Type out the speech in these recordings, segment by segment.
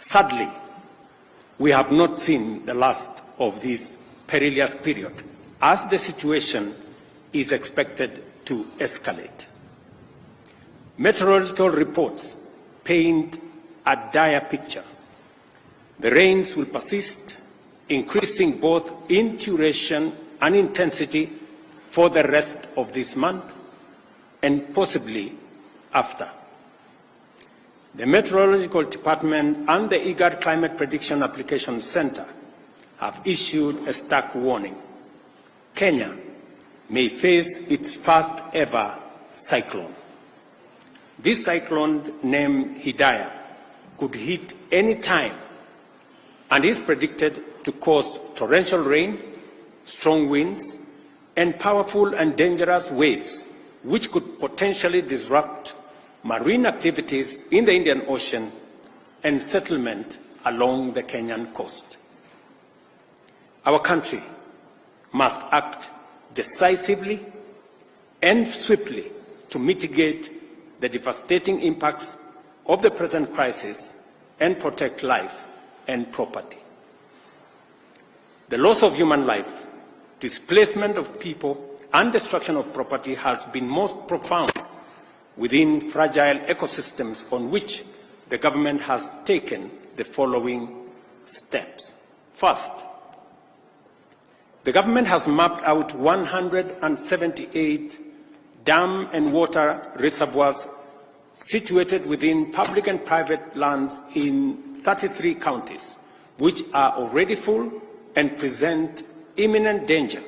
Sadly, we have not seen the last of this perilous period, as the situation is expected to escalate. Meteorological reports paint a dire picture. The rains will persist, increasing both in duration and intensity for the rest of this month and possibly after. The Meteorological Department and the IGAD Climate Prediction Application Center have issued a stark warning. Kenya may face its first ever cyclone. This cyclone, named Hidaya, could hit any time and is predicted to cause torrential rain, strong winds, and powerful and dangerous waves, which could potentially disrupt marine activities in the Indian Ocean and settlement along the Kenyan coast. Our country must act decisively and swiftly to mitigate the devastating impacts of the present crisis and protect life and property. The loss of human life, displacement of people, and destruction of property has been most profound within fragile ecosystems on which the government has taken the following steps. First, the government has mapped out 178 dam and water reservoirs situated within public and private lands in 33 counties, which are already full and present imminent danger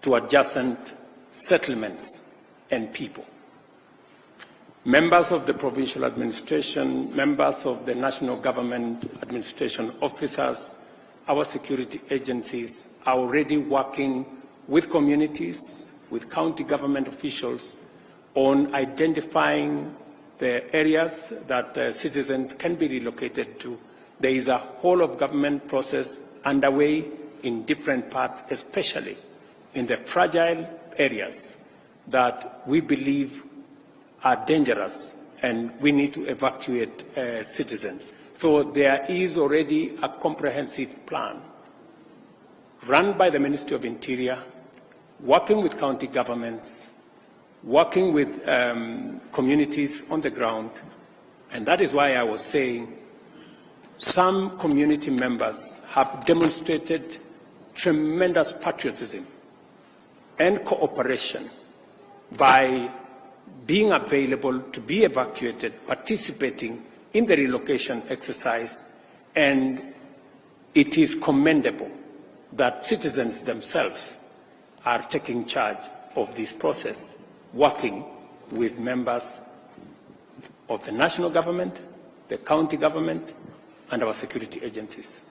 to adjacent settlements and people. Members of the provincial administration, members of the national government administration officers, our security agencies are already working with communities, with county government officials on identifying the areas that citizens can be relocated to. There is a whole of government process underway in different parts, especially in the fragile areas that we believe are dangerous and we need to evacuate citizens. So there is already a comprehensive plan run by the Ministry of Interior, working with county governments, working with communities on the ground. And that is why I was saying some community members have demonstrated tremendous patriotism and cooperation by being available to be evacuated, participating in the relocation exercise, and it is commendable that citizens themselves are taking charge of this process, working with members of the national government, the county government, and our security agencies.